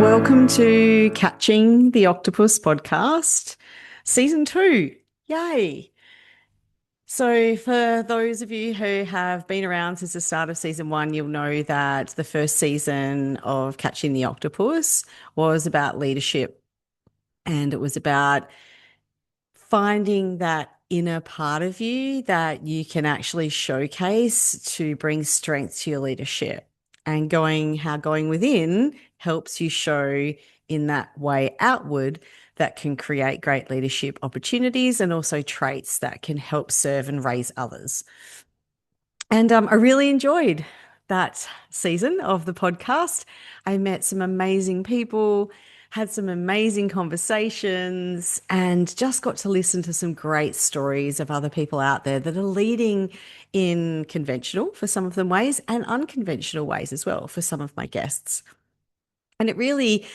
Welcome to Catching the Octopus podcast, season 2. Yay. So, for those of you who have been around since the start of season 1, you'll know that the first season of Catching the Octopus was about leadership, and it was about finding that inner part of you that you can actually showcase to bring strength to your leadership, and how going within helps you show in that way outward that can create great leadership opportunities and also traits that can help serve and raise others. And I really enjoyed that season of the podcast. I met some amazing people, had some amazing conversations, and just got to listen to some great stories of other people out there that are leading in conventional, for some of them, ways and unconventional ways as well for some of my guests. And it really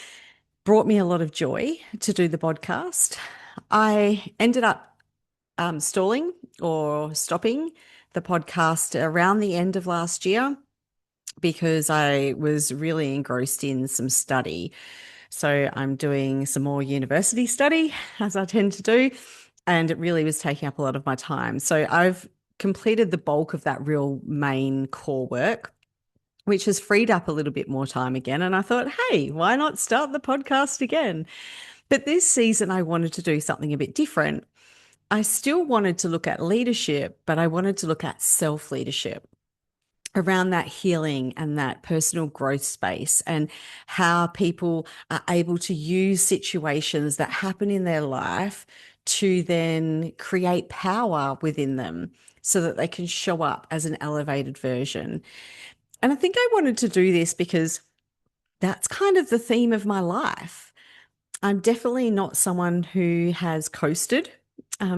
brought me a lot of joy to do the podcast. I ended up stalling or stopping the podcast around the end of last year because I was really engrossed in some study. So I'm doing some more university study, as I tend to do, and it really was taking up a lot of my time. So I've completed the bulk of that real main core work, which has freed up a little bit more time again. And I thought, hey, why not start the podcast again? But this season, I wanted to do something a bit different. I still wanted to look at leadership, but I wanted to look at self-leadership around that healing and that personal growth space, and how people are able to use situations that happen in their life to then create power within them so that they can show up as an elevated version. And I think I wanted to do this because that's kind of the theme of my life. I'm definitely not someone who has coasted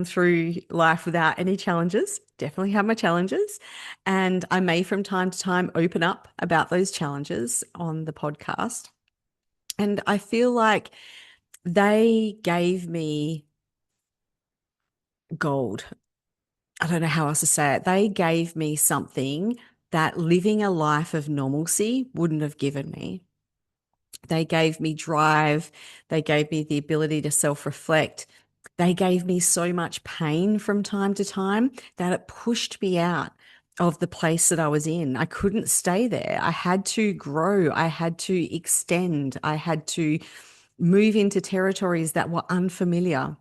through life without any challenges. Definitely have my challenges. And I may from time to time open up about those challenges on the podcast. And I feel like they gave me gold. I don't know how else to say it. They gave me something that living a life of normalcy wouldn't have given me. They gave me drive. They gave me the ability to self-reflect. They gave me so much pain from time to time that it pushed me out of the place that I was in. I couldn't stay there. I had to grow. I had to extend. I had to move into territories that were unfamiliar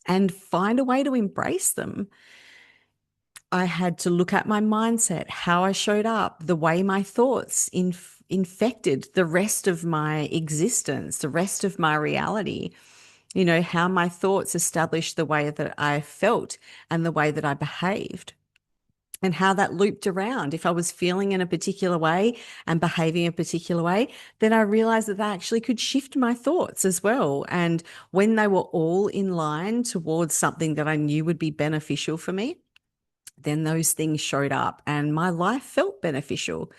and find a way to embrace them. I had to look at my mindset, how I showed up, the way my thoughts infected the rest of my existence, the rest of my reality. You know, how my thoughts established the way that I felt and the way that I behaved, and how that looped around. If I was feeling in a particular way and behaving a particular way, then I realized that actually could shift my thoughts as well. And when they were all in line towards something that I knew would be beneficial for me, then those things showed up and my life felt beneficial.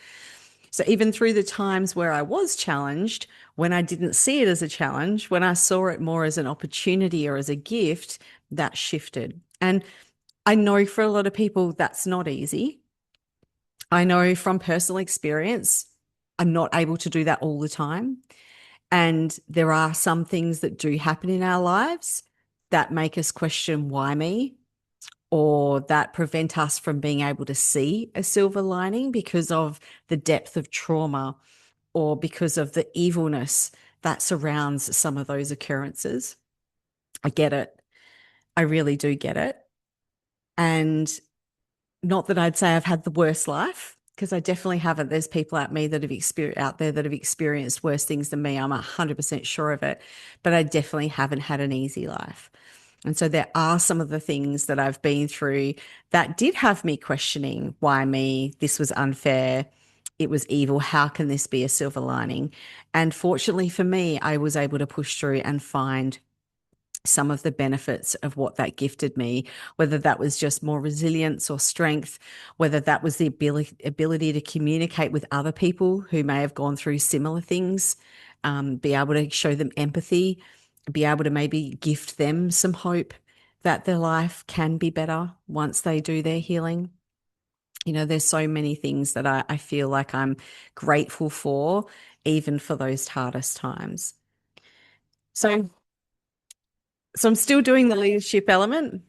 So even through the times where I was challenged, when I didn't see it as a challenge, when I saw it more as an opportunity or as a gift, that shifted. And I know for a lot of people that's not easy. I know from personal experience, I'm not able to do that all the time. And there are some things that do happen in our lives that make us question, why me? Or that prevent us from being able to see a silver lining because of the depth of trauma or because of the evilness that surrounds some of those occurrences. I get it. I really do get it. And not that I'd say I've had the worst life, because I definitely haven't. There's people out there that have experienced worse things than me. I'm 100% sure of it. But I definitely haven't had an easy life. And so there are some of the things that I've been through that did have me questioning, why me? This was unfair. It was evil. How can this be a silver lining? And fortunately for me, I was able to push through and find some of the benefits of what that gifted me, whether that was just more resilience or strength, whether that was the ability to communicate with other people who may have gone through similar things, be able to show them empathy, be able to maybe gift them some hope that their life can be better once they do their healing. You know, there's so many things that I feel like I'm grateful for even for those hardest times. So, so I'm still doing the leadership element.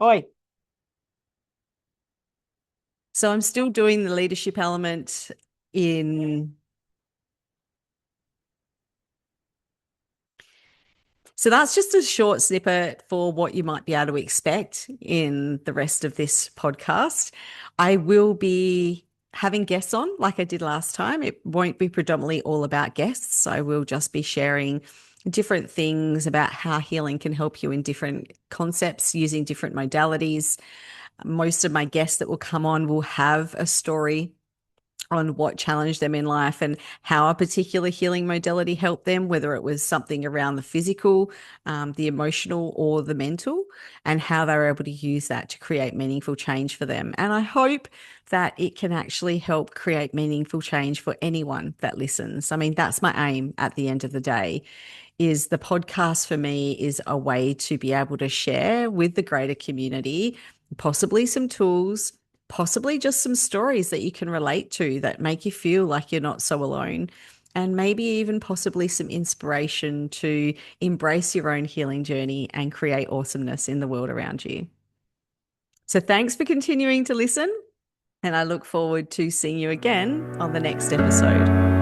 Oi. So I'm still doing the leadership element in. So that's just a short snippet for what you might be able to expect in the rest of this podcast. I will be having guests on like I did last time. It won't be predominantly all about guests. I will just be sharing different things about how healing can help you in different concepts using different modalities. Most of my guests that will come on will have a story on what challenged them in life and how a particular healing modality helped them, whether it was something around the physical, the emotional, or the mental, and how they were able to use that to create meaningful change for them. And I hope that it can actually help create meaningful change for anyone that listens. I mean, that's my aim at the end of the day. Is the podcast for me is a way to be able to share with the greater community, possibly some tools, possibly just some stories that you can relate to that make you feel like you're not so alone, and maybe even possibly some inspiration to embrace your own healing journey and create awesomeness in the world around you. So thanks for continuing to listen, and I look forward to seeing you again on the next episode.